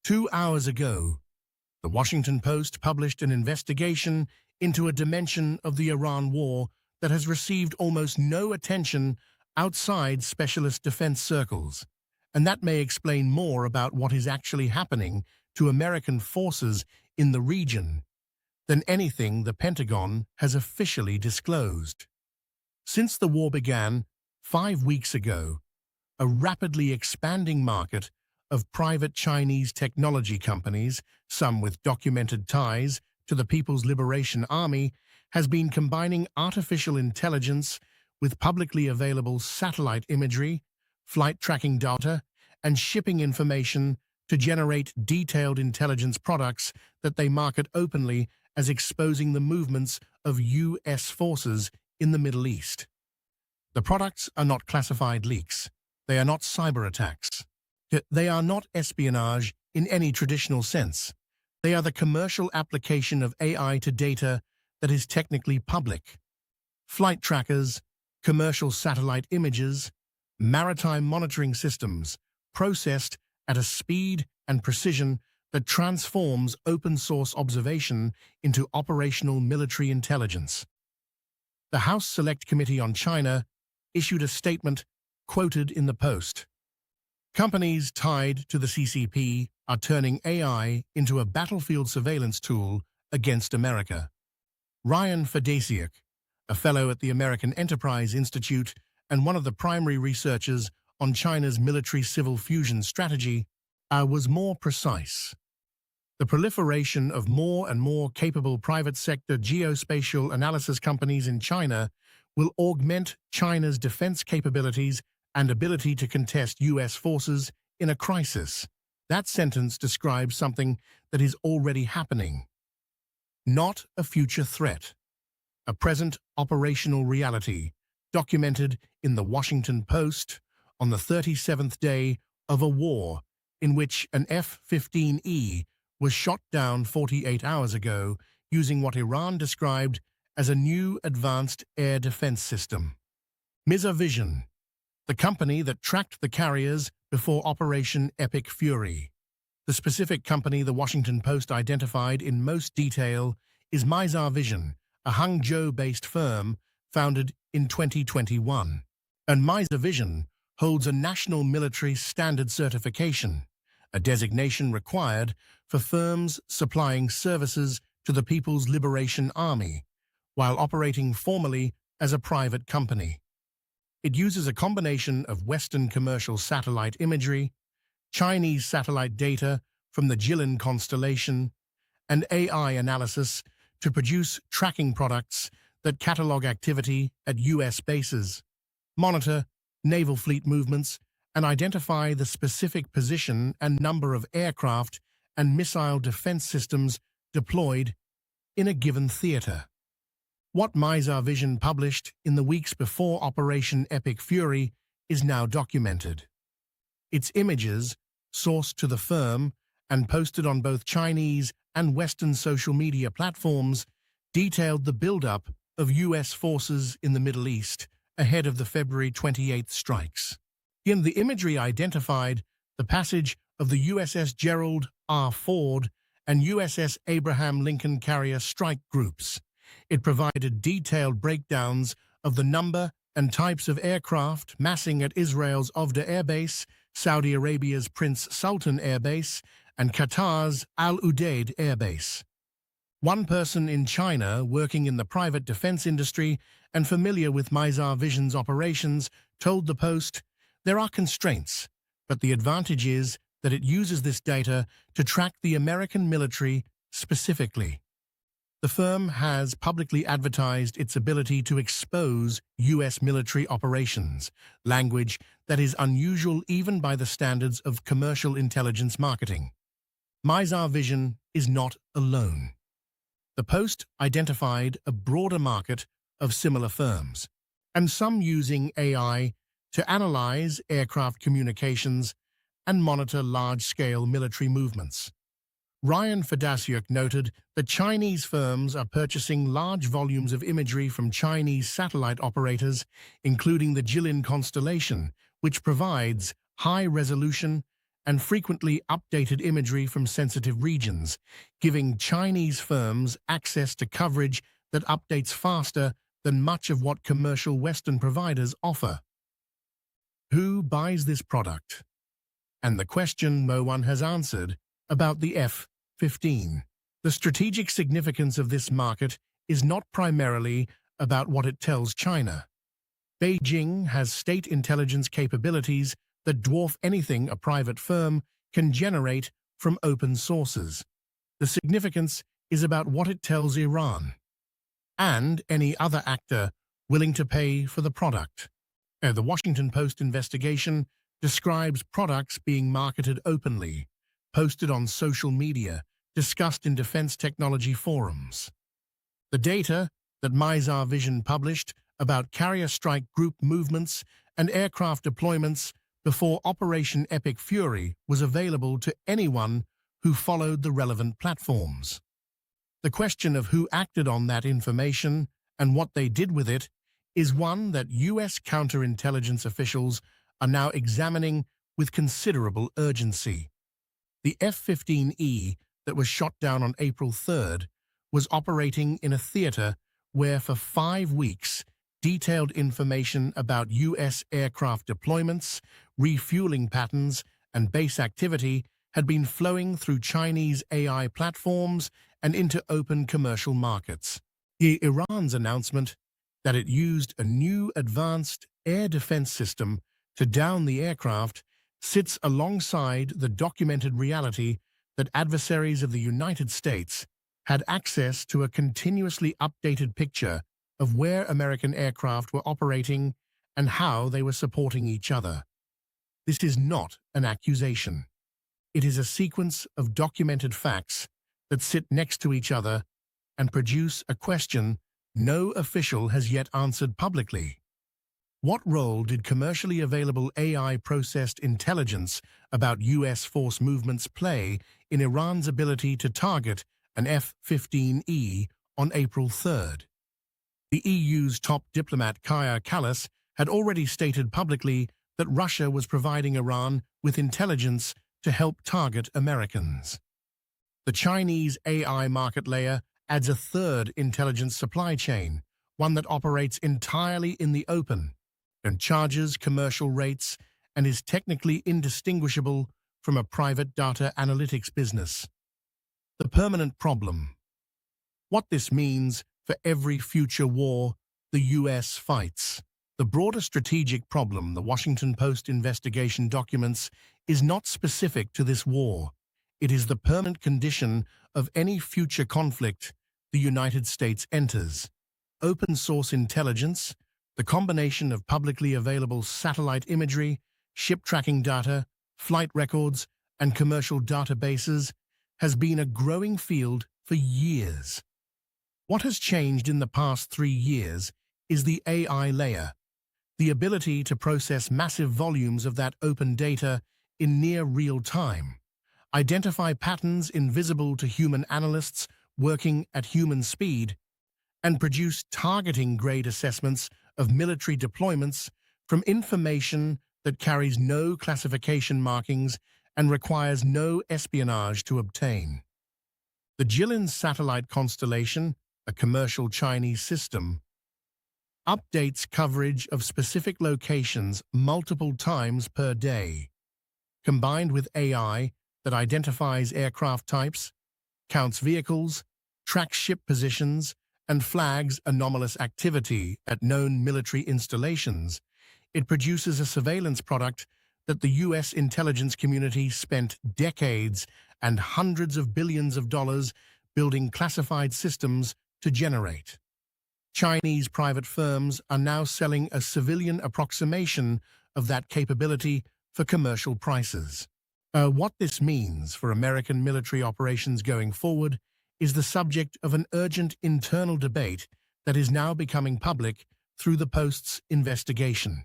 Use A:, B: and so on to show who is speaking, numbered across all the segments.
A: 2 hours ago, the Washington Post published an investigation into a dimension of the Iran war that has received almost no attention outside specialist defense circles, and that may explain more about what is actually happening to American forces in the region than anything the Pentagon has officially disclosed. Since the war began 5 weeks ago, a rapidly expanding market of private Chinese technology companies, some with documented ties to the People's Liberation Army, has been combining artificial intelligence with publicly available satellite imagery, flight tracking data, and shipping information to generate detailed intelligence products that they market openly as exposing the movements of U.S. forces in the Middle East. The products are not classified leaks. They are not cyber attacks. They are not espionage in any traditional sense. They are the commercial application of AI to data that is technically public. Flight trackers, commercial satellite images, maritime monitoring systems, processed at a speed and precision that transforms open-source observation into operational military intelligence. The House Select Committee on China issued a statement quoted in the Post. Companies tied to the CCP are turning AI into a battlefield surveillance tool against America. Ryan Fedasiuk, a fellow at the American Enterprise Institute and one of the primary researchers on China's military-civil fusion strategy, was more precise. The proliferation of more and more capable private sector geospatial analysis companies in China will augment China's defense capabilities and ability to contest U.S. forces in a crisis. That sentence describes something that is already happening. Not a future threat. A present operational reality, documented in the Washington Post on the 37th day of a war in which an F-15E was shot down 48 hours ago using what Iran described as a new advanced air defense system. MizarVision, the company that tracked the carriers before Operation Epic Fury. The specific company the Washington Post identified in most detail is MizarVision, a Hangzhou-based firm founded in 2021. And MizarVision holds a National Military Standard Certification, a designation required for firms supplying services to the People's Liberation Army, while operating formally as a private company. It uses a combination of Western commercial satellite imagery, Chinese satellite data from the Jilin constellation, and AI analysis to produce tracking products that catalog activity at U.S. bases, monitor naval fleet movements, and identify the specific position and number of aircraft and missile defense systems deployed in a given theater. What MizarVision published in the weeks before Operation Epic Fury is now documented. Its images, sourced to the firm and posted on both Chinese and Western social media platforms, detailed the buildup of U.S. forces in the Middle East ahead of the February 28th strikes. In the imagery identified the passage of the USS Gerald R Ford and USS Abraham Lincoln carrier strike groups. It provided detailed breakdowns of the number and types of aircraft massing at Israel's Ovda Air Base, Saudi Arabia's Prince Sultan Air Base, and Qatar's Al-Udeid Air Base. One person in China working in the private defense industry and familiar with MizarVision's operations told the Post, "There are constraints, but the advantage is that it uses this data to track the American military specifically." The firm has publicly advertised its ability to expose U.S. military operations, language that is unusual even by the standards of commercial intelligence marketing. MizarVision is not alone. The Post identified a broader market of similar firms, and some using AI to analyze aircraft communications and monitor large-scale military movements. Ryan Fedasiuk noted that Chinese firms are purchasing large volumes of imagery from Chinese satellite operators, including the Jilin constellation, which provides high-resolution and frequently updated imagery from sensitive regions, giving Chinese firms access to coverage that updates faster than much of what commercial Western providers offer. Who buys this product? And the question no one has answered about the F-15. The strategic significance of this market is not primarily about what it tells China. Beijing has state intelligence capabilities that dwarf anything a private firm can generate from open sources. The significance is about what it tells Iran and any other actor willing to pay for the product. The Washington Post investigation describes products being marketed openly, posted on social media, discussed in defense technology forums. The data that MizarVision published about carrier strike group movements and aircraft deployments before Operation Epic Fury was available to anyone who followed the relevant platforms. The question of who acted on that information and what they did with it is one that U.S. counterintelligence officials are now examining with considerable urgency. The F-15E that was shot down on April 3rd was operating in a theater where for 5 weeks detailed information about U.S. aircraft deployments, refueling patterns, and base activity had been flowing through Chinese AI platforms and into open commercial markets. Iran's announcement that it used a new advanced air defense system to down the aircraft sits alongside the documented reality that adversaries of the United States had access to a continuously updated picture of where American aircraft were operating and how they were supporting each other. This is not an accusation. It is a sequence of documented facts that sit next to each other and produce a question no official has yet answered publicly. What role did commercially available AI-processed intelligence about U.S. force movements play in Iran's ability to target an F-15E on April 3rd? The EU's top diplomat Kaja Kallas had already stated publicly that Russia was providing Iran with intelligence to help target Americans. The Chinese AI market layer adds a third intelligence supply chain, one that operates entirely in the open and charges commercial rates and is technically indistinguishable from a private data analytics business. The permanent problem. What this means for every future war the U.S. fights. The broader strategic problem the Washington Post investigation documents is not specific to this war. It is the permanent condition of any future conflict the United States enters. Open source intelligence, the combination of publicly available satellite imagery, ship tracking data, flight records, and commercial databases, has been a growing field for years. What has changed in the past 3 years is the AI layer, the ability to process massive volumes of that open data in near real time, identify patterns invisible to human analysts working at human speed, and produce targeting-grade assessments of military deployments from information that carries no classification markings and requires no espionage to obtain. The Jilin satellite constellation, a commercial Chinese system, updates coverage of specific locations multiple times per day. Combined with AI that identifies aircraft types, counts vehicles, tracks ship positions, and flags anomalous activity at known military installations, it produces a surveillance product that the U.S. intelligence community spent decades and hundreds of billions of dollars building classified systems to generate. Chinese private firms are now selling a civilian approximation of that capability for commercial prices. What this means for American military operations going forward is the subject of an urgent internal debate that is now becoming public through the Post's investigation.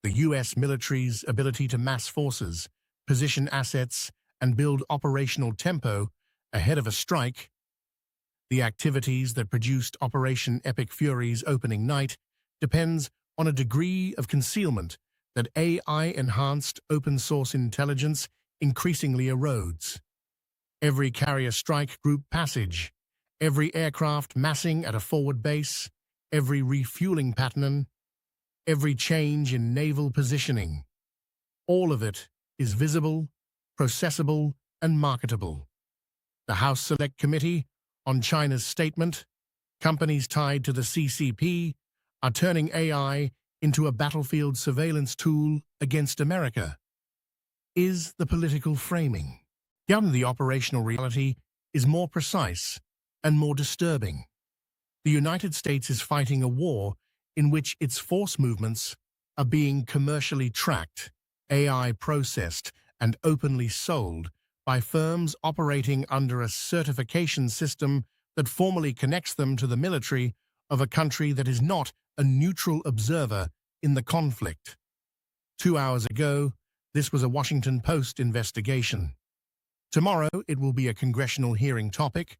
A: The U.S. military's ability to mass forces, position assets, and build operational tempo ahead of a strike, the activities that produced Operation Epic Fury's opening night, depends on a degree of concealment that AI-enhanced open-source intelligence increasingly erodes. Every carrier strike group passage, every aircraft massing at a forward base, every refueling pattern, every change in naval positioning. All of it is visible, processable, and marketable. The House Select Committee on China's statement, companies tied to the CCP are turning AI into a battlefield surveillance tool against America. Is the political framing? The operational reality is more precise and more disturbing. The United States is fighting a war in which its force movements are being commercially tracked, AI processed, and openly sold by firms operating under a certification system that formally connects them to the military of a country that is not a neutral observer in the conflict. 2 hours ago, this was a Washington Post investigation. Tomorrow, it will be a congressional hearing topic,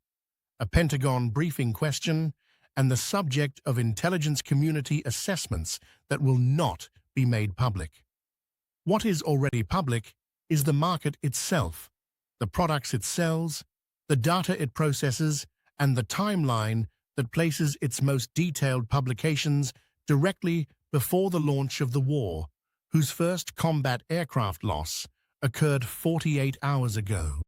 A: a Pentagon briefing question, and the subject of intelligence community assessments that will not be made public. What is already public is the market itself, the products it sells, the data it processes, and the timeline that places its most detailed publications directly before the launch of the war, whose first combat aircraft loss occurred 48 hours ago.